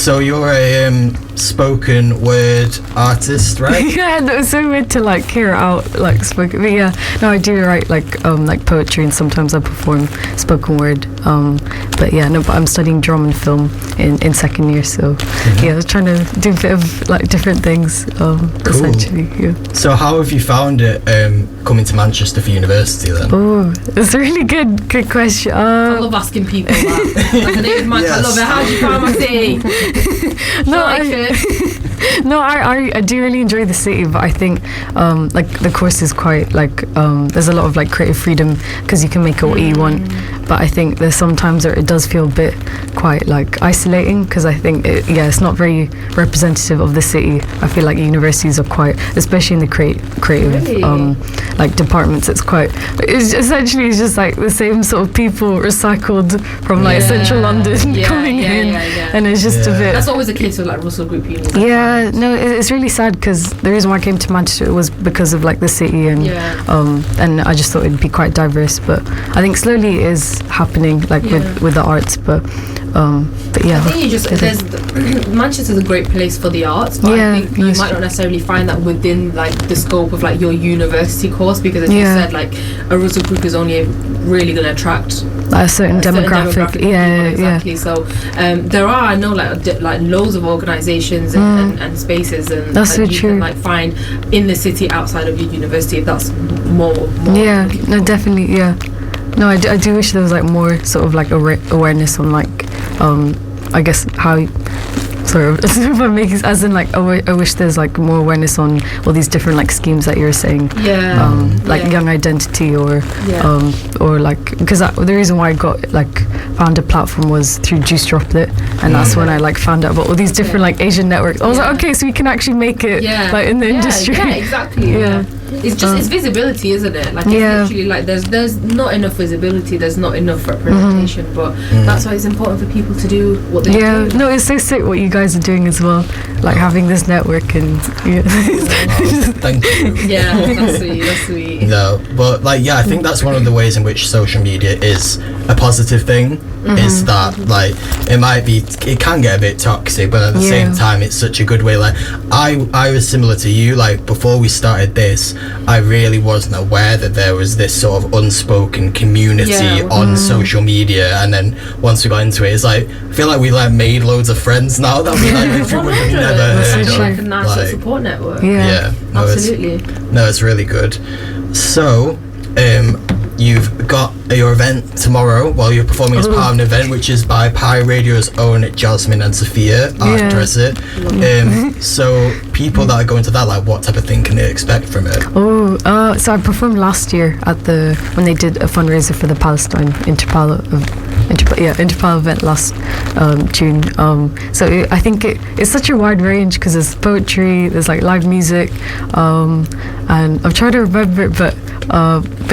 So you're a spoken word artist, right? Yeah, no, it's so weird to like hear it out like spoken. But yeah, no, I do write like poetry, and sometimes I perform spoken word. But yeah, no, but I'm studying drum and film in second year, so yeah, I was trying to do a bit of like different things. Essentially, yeah. So how have you found it coming to Manchester for university then? Oh, it's a really good question. I love asking people that. Like a native man, I love it. How do you find my city? I do really enjoy the city, but I think like the course is quite like there's a lot of like creative freedom because you can make it what you want. But I think there's sometimes where it does feel a bit quite like isolating because I think it's not very representative of the city. I feel like universities are quite, especially in the creative like departments, it's essentially just like the same sort of people recycled from like central London coming in, and it's just a bit. That's always the case with like Russell Group uni. Yeah, no, it's really sad because the reason why I came to Manchester was because of like the city and I just thought it'd be quite diverse. But I think slowly it is happening like with the arts, but yeah. I think Manchester's a great place for the arts, but I think you might not necessarily find that within like the scope of like your university course, because as you said, like a Russell Group is only really going to attract a certain demographic. Exactly. So there are, I know, like loads of organisations and spaces, and that's so true. Can like find in the city outside of your university if that's more. Yeah, no, definitely, yeah. No, I do wish there was like more sort of like awareness on like I guess how. Sorry, if I'm making, as in like I wish there's like more awareness on all these different like schemes that you're saying, like Young Identity or like, because the reason why I found a platform was through Juice Droplet, and that's when I like found out about all these different like Asian networks. I was like, okay, so we can actually make it like in the industry. Yeah, exactly. It's just it's visibility, isn't it? Like it's literally like there's not enough visibility, there's not enough representation, but that's why it's important for people to do what they do. Yeah, no, it's so sick what you guys are doing as well, like having this network and thank you. Yeah, that's sweet. No, but like I think that's one of the ways in which social media is a positive thing. Is that like it can get a bit toxic, but at the same time it's such a good way. Like I was similar to you, like before we started this I really wasn't aware that there was this sort of unspoken community on social media, and then once we got into it, it's like I feel like we like made loads of friends now that we like would have never heard of. Like a nice support network. No, absolutely. It's really good. So you've got your event tomorrow. Well, you're performing as part of an event which is by Pi Radio's own Jasmine and Sophia, art dresser. So people that are going to that, like, what type of thing can they expect from it? So I performed last year when they did a fundraiser for the Palestine Interpal event last June. So I think it's such a wide range because there's poetry, there's like live music, and I'm trying to remember it, but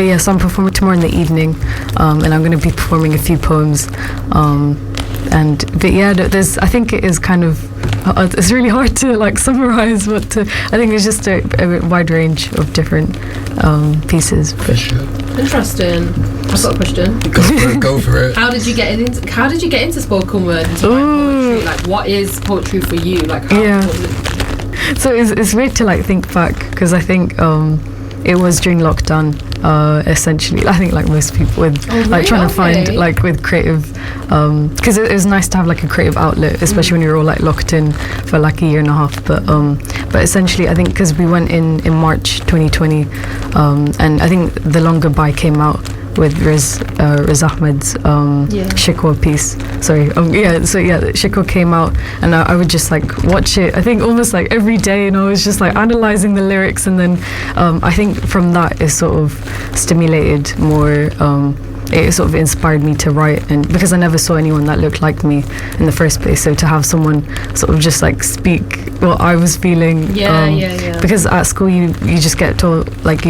yeah, so I'm performing tomorrow in the evening, and I'm going to be performing a few poems, but yeah, I think it is kind of it's really hard to like summarize I think it's just a wide range of different pieces. For sure. Interesting. I've got a question. Go for it. How did you get into spoken word? Poetry? Like, what is poetry for you? Like, so it's weird to like think back, because I think it was during lockdown, essentially. I think like most people with trying to find like with creative, because it was nice to have like a creative outlet, especially when you're all like locked in for like a year and a half. But essentially, I think because we went in March 2020, and I think The Longer Bye came out with Riz Ahmed's Shikwa piece. Shikwa came out, and I would just like watch it, I think almost like every day, and I was just like analysing the lyrics, and then I think from that it sort of stimulated more, it sort of inspired me to write, and because I never saw anyone that looked like me in the first place, so to have someone sort of just like speak what I was feeling, because at school you just get taught like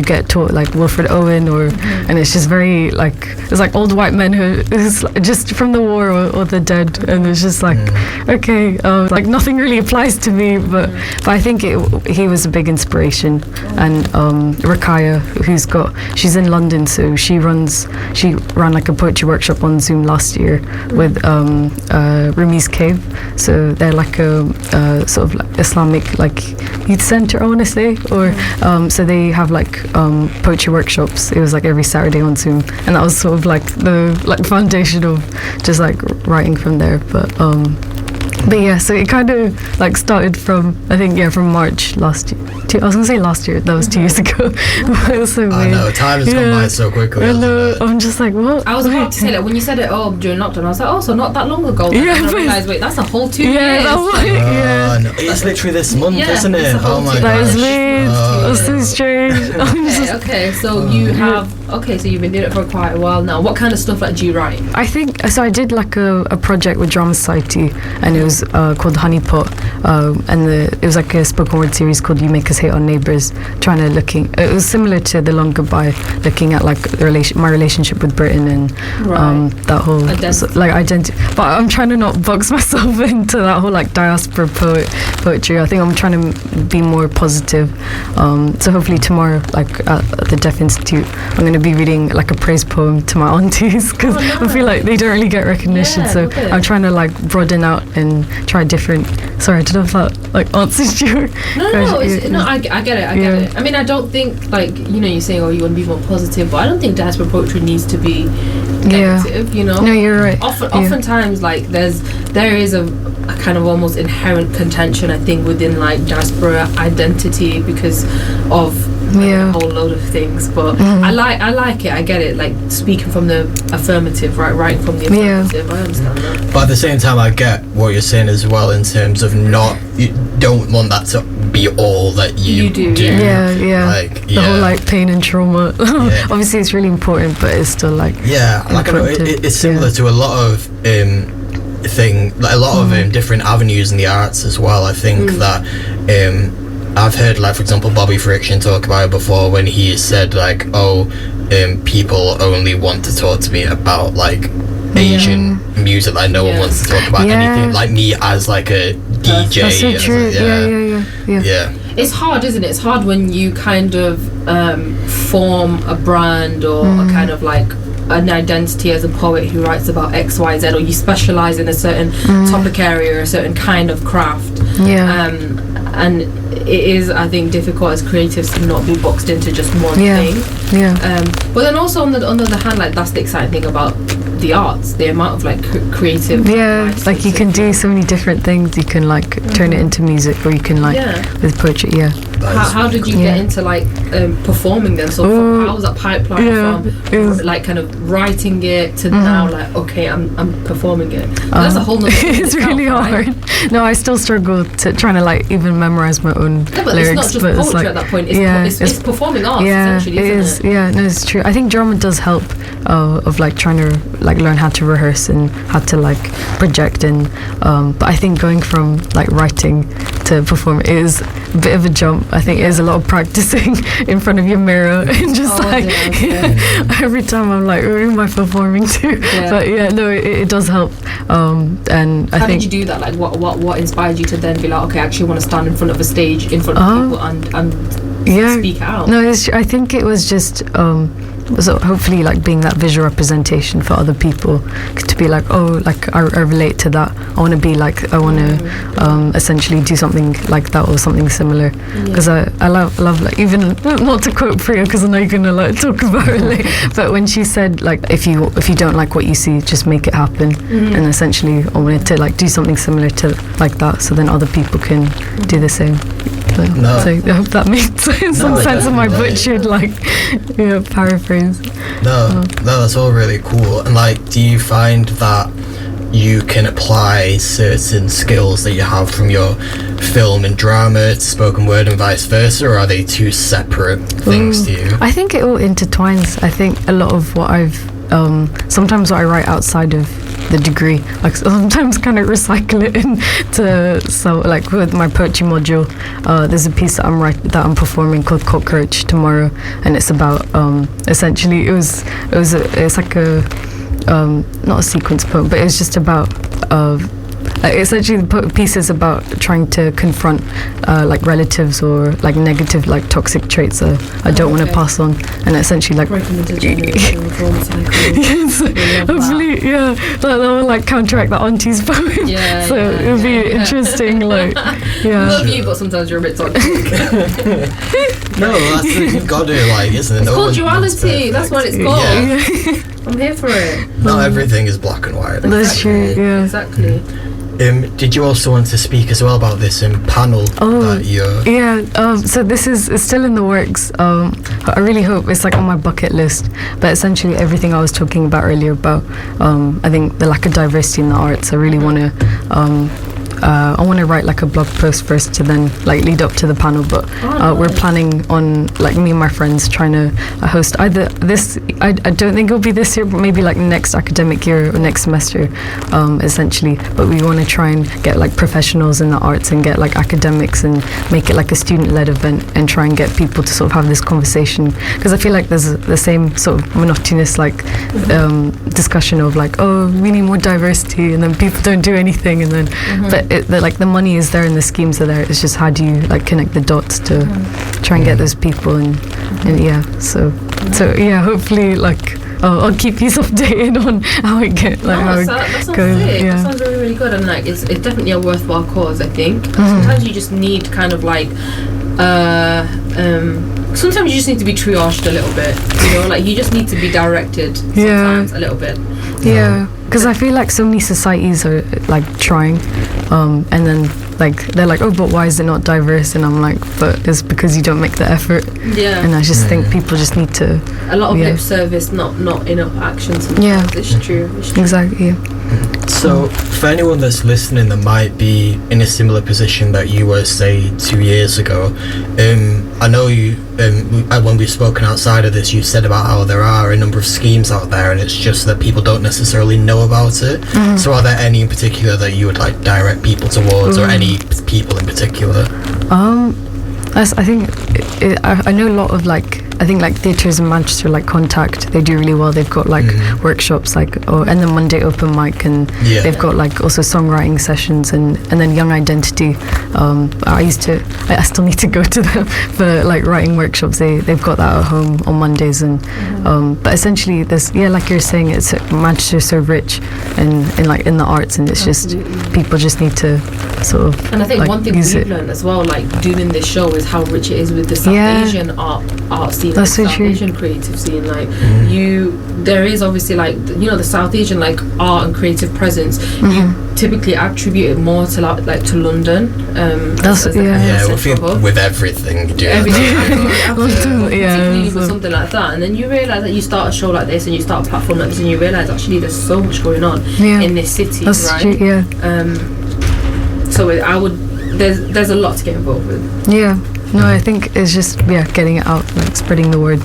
Wilfred Owen and it's just very like, it's like old white men who is like just from the war or the dead, and it's just like okay, like nothing really applies to me, but I think he was a big inspiration. And Rakaya, she's in London, so she ran like a poetry workshop on Zoom last year with Rumi's Cave. So they're like a sort of like Islamic like youth center, I want to say, or so they have like poetry workshops. It was like every Saturday on Zoom, and that was sort of like the like foundation of just like writing from there. But yeah, so it kind of like started from, I think, from March last year. I was gonna say last year, that was 2 years ago. But it was so weird. I know, time has gone by so quickly. I know, I'm just like, what? I was about to say that when you said it during lockdown, I was like, oh, so not that long ago. Yeah, and I realised, wait, that's a whole 2 years. No, it's literally this month, isn't it? Oh my gosh. That is weird. That's so strange. Okay, so you have, so you've been doing it for quite a while now. What kind of stuff do you write? I think, so I did like a project with Drama Society, and it was called Honeypot, and it was like a spoken word series called You Make Us Hate Our Neighbours, it was similar to The Long Goodbye, looking at like my relationship with Britain and that whole identity. But I'm trying to not box myself into that whole like diaspora poetry. I think I'm trying to be more positive. So hopefully tomorrow, like at the Deaf Institute, I'm going to be reading like a praise poem to my aunties, because I feel like they don't really get recognition. I'm trying to like broaden out and try different. Sorry, I don't know if that like answers you. No, I get it. I mean, I don't think like, you're saying, you want to be more positive, but I don't think diaspora poetry needs to be negative. No, you're right. Oftentimes, like there is a kind of almost inherent contention, I think, within like diaspora identity because of a whole load of things. But I like it. I get it. Like speaking from the affirmative, writing from the affirmative. I understand that. But at the same time, I get what you're saying as well in terms of you don't want that to be all that you do. Like the whole like pain and trauma. Obviously, it's really important, but it's still like like I know it's similar to a lot of different avenues in the arts as well. I think that I've heard, like, for example, Bobby Friction talk about it before when he said like, people only want to talk to me about like Asian music, like no one wants to talk about anything like me as like a DJ. That's so true. Yeah. It's hard, isn't it? It's hard when you kind of form a brand or a kind of like an identity as a poet who writes about XYZ, or you specialize in a certain topic area or a certain kind of craft. And it is, I think, difficult as creatives to not be boxed into just one thing. But then also on the other hand, like that's the exciting thing about the arts, the amount of like creative like you can do so many different things. You can like turn it into music, or you can like with poetry. How did you get into like performing then? So how was that pipeline from like kind of writing it to now like, okay, I'm performing it? That's a whole nother thing. It's really hard. No, I still struggle to trying to like even memorize my own but lyrics. It's not just poetry at that point. It's performing arts essentially, isn't it? No, it's true. I think drama does help of like trying to like learn how to rehearse and how to like project, and but I think going from like writing to perform is a bit of a jump. I think it is a lot of practicing in front of your mirror and just every time I'm like, who am I performing to? But it does help. And how did you do that? Like what inspired you to then be like, okay, I actually want to stand in front of a stage in front of people and speak out? No, I think it was just so hopefully like being that visual representation for other people, to be like, I relate to that. I want to be like, I want to essentially do something like that or something similar, because I love like, even not to quote Priya because I know you're gonna like talk about it later, but when she said like, if you don't like what you see, just make it happen. And essentially I wanted to like do something similar to like that, so then other people can do the same. So I hope that makes some sense of my butchered like paraphrase. No, that's all really cool. And like, do you find that you can apply certain skills that you have from your film and drama to spoken word and vice versa, or are they two separate things to you? I think it all intertwines. I think a lot of what I've sometimes what I write outside of the degree, like sometimes kind of recycle it into, so like with my poetry module, there's a piece that I'm performing called Cockroach tomorrow, and it's about essentially it's like a not a sequence poem, but it's just about essentially the piece is about trying to confront like relatives or like negative like toxic traits that I don't want to pass on, and essentially like breaking the generational trauma cycle. Yes, hopefully, yeah, that will like counteract the auntie's poem. Yeah, so it would be interesting, like, yeah. Love you, but sometimes you're a bit toxic. No, that's you've got to, like, isn't it? It's called duality. That's what it's called. Yeah. I'm here for it. Not everything is black and white. That's true, yeah. Exactly. Did you also want to speak as well about this panel that you're... Yeah, so this is still in the works. I really hope it's like on my bucket list. But essentially everything I was talking about earlier about, I think the lack of diversity in the arts, I really want to write like a blog post first to then like lead up to the panel, but we're planning on like me and my friends trying to host either this, I don't think it'll be this year, but maybe like next academic year or next semester, essentially. But we want to try and get like professionals in the arts and get like academics and make it like a student-led event and try and get people to sort of have this conversation, because I feel like there's the same sort of monotonous like discussion of like, oh, we need more diversity, and then people don't do anything, and then but like the money is there and the schemes are there. It's just how do you like connect the dots to try and get those people and yeah. So yeah, hopefully like I'll keep you updated on how it goes. Like how that sounds goes. sick. Yeah. That sounds really, really good, and like it's definitely a worthwhile cause, I think. Sometimes you just need kind of like sometimes you just need to be triaged a little bit, you know, like you just need to be directed sometimes a little bit. Yeah, because I feel like so many societies are like trying, and then like they're like, oh, but why is it not diverse? And I'm like, but it's because you don't make the effort. Yeah. And I just think people just need to. A lot of lip service, not enough action. Sometimes. Yeah. It's true. Exactly. Yeah. So, for anyone that's listening that might be in a similar position that you were, say, 2 years ago, I know you, when we've spoken outside of this, you said about how there are a number of schemes out there, and it's just that people don't necessarily know about it. So, are there any in particular that you would like direct people towards, or any people in particular? I think I know a lot of like. I think like theatres in Manchester, like Contact, they do really well. They've got like workshops, like and the Monday open mic, and they've got like also songwriting sessions, and then Young Identity. I still need to go to them for like writing workshops. They've got that at home on Mondays, and but essentially there's like you're saying, it's Manchester's so rich in like in the arts, and it's just people just need to sort of. And I think like, one thing we've learned as well, like doing this show, is how rich it is with the South Asian art scene. That's so South true. Asian creative scene, like there is obviously like the South Asian like art and creative presence. You typically attribute it more to like to London. That's with everything you do. Particularly with something like that, and then you realise that you start a show like this and you start a platform like this, and you realise actually there's so much going on in this city. That's right? true, yeah. So there's a lot to get involved with. Yeah. No, I think it's just getting it out, like spreading the word.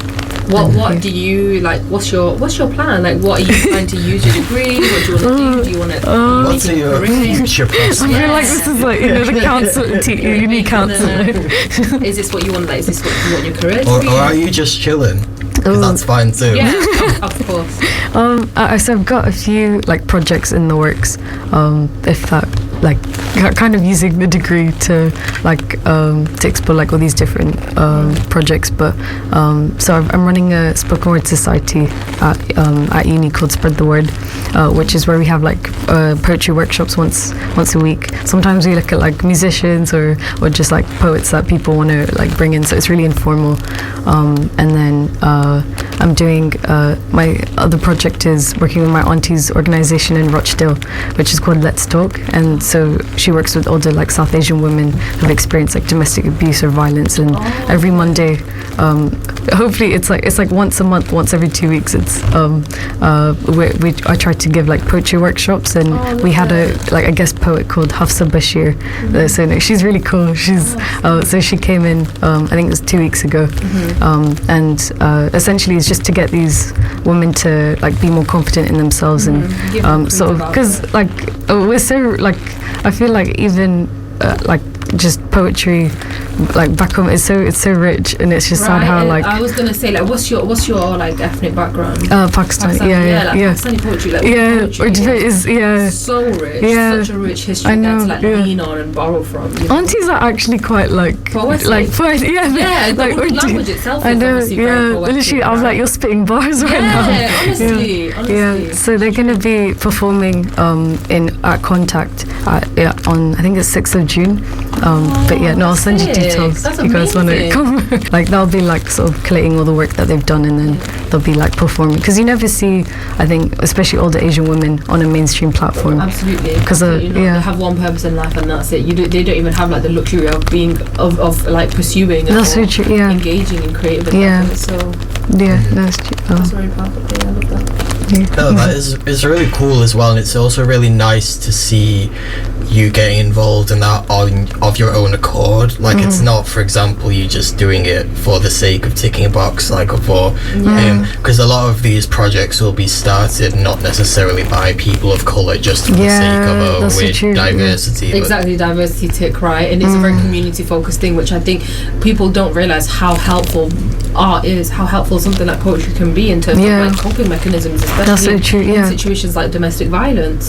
What do you like? What's your plan? Like, what are you trying to use your degree? What do you want to do? Do you want to? What's your future prospects? I feel like this is like the council, uni council. Is this what you want? Like, is this what you want your career to be? Or are you just chilling? Because that's fine too. Yeah, of course. So I've got a few like projects in the works. If that like kind of using the degree to like to explore like all these different projects, but so I'm running a spoken word society at uni called Spread the Word, which is where we have like poetry workshops once a week. Sometimes we look at like musicians or just like poets that people want to like bring in, so it's really informal. And then I'm doing my other project is working with my auntie's organization in Rochdale, which is called Let's Talk, and so she works with older like South Asian women who've experienced like domestic abuse or violence, and every Monday, hopefully it's like once a month, once every 2 weeks, it's I tried to give like poetry workshops, and we had a guest poet called Hafsa Bashir. So she's really cool. She's so she came in I think it was 2 weeks ago, and essentially it's just to get these women to like be more confident in themselves, and sort of because like we're so like I feel like even like just poetry like back home, it's so rich, and it's just sad how like. I was gonna say, like, what's your like ethnic background? Pakistan. Yeah. Pakistani poetry, like poetry is so rich, such a rich history there to like lean on and borrow from. You know? Aunties are actually quite like poetic. Like like the language itself. I know. Is very poetic, literally, I was like, you're spitting bars right now. Honestly. Yeah. So they're gonna be performing at Contact on I think it's 6th of June. But yeah, no, I'll send you details. That's you guys want to come? Like they'll be like sort of collating all the work that they've done, and then they'll be like performing, because you never see, I think, especially older Asian women on a mainstream platform. Absolutely. Because they have one purpose in life, and that's it. They don't even have like the luxury of being of like pursuing and engaging in creative endeavors. So that's true. That's very powerful. I love that. No, that is really cool as well, and it's also really nice to see you getting involved in that of your own accord. Like it's not, for example, you just doing it for the sake of ticking a box, like because a lot of these projects will be started not necessarily by people of colour, just for the sake of diversity. Exactly, diversity tick, right? And it's a very community focused thing, which I think people don't realise how helpful art is, how helpful something like poetry can be in terms of like coping mechanisms, especially in situations like domestic violence.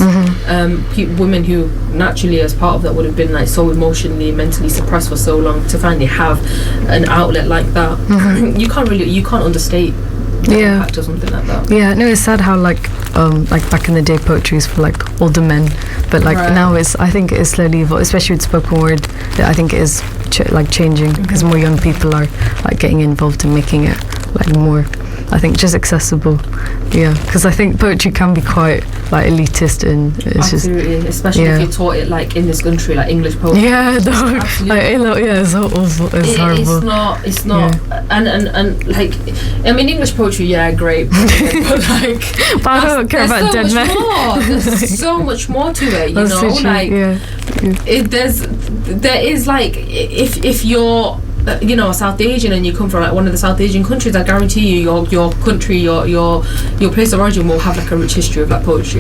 Women who naturally, as part of that, would have been like so emotionally, mentally suppressed for so long, to finally have an outlet like that, you can't understate the impact of something like that. Yeah, no, it's sad how like back in the day poetry is for like older men, but like now I think it is slowly evolving, especially with spoken word. I think it is changing, because more young people are like getting involved in making it like more, I think, just accessible. Because I think poetry can be quite like elitist, and it's absolutely, especially if you're taught it like in this country, like English poetry. It's awful. It's horrible. It's not. And like, I mean, English poetry, great, but like, but I don't care about dead men. There's so much more to it, you know. Like, there is like, if you're South Asian and you come from like one of the South Asian countries, I guarantee you your country, your place of origin will have like a rich history of like poetry.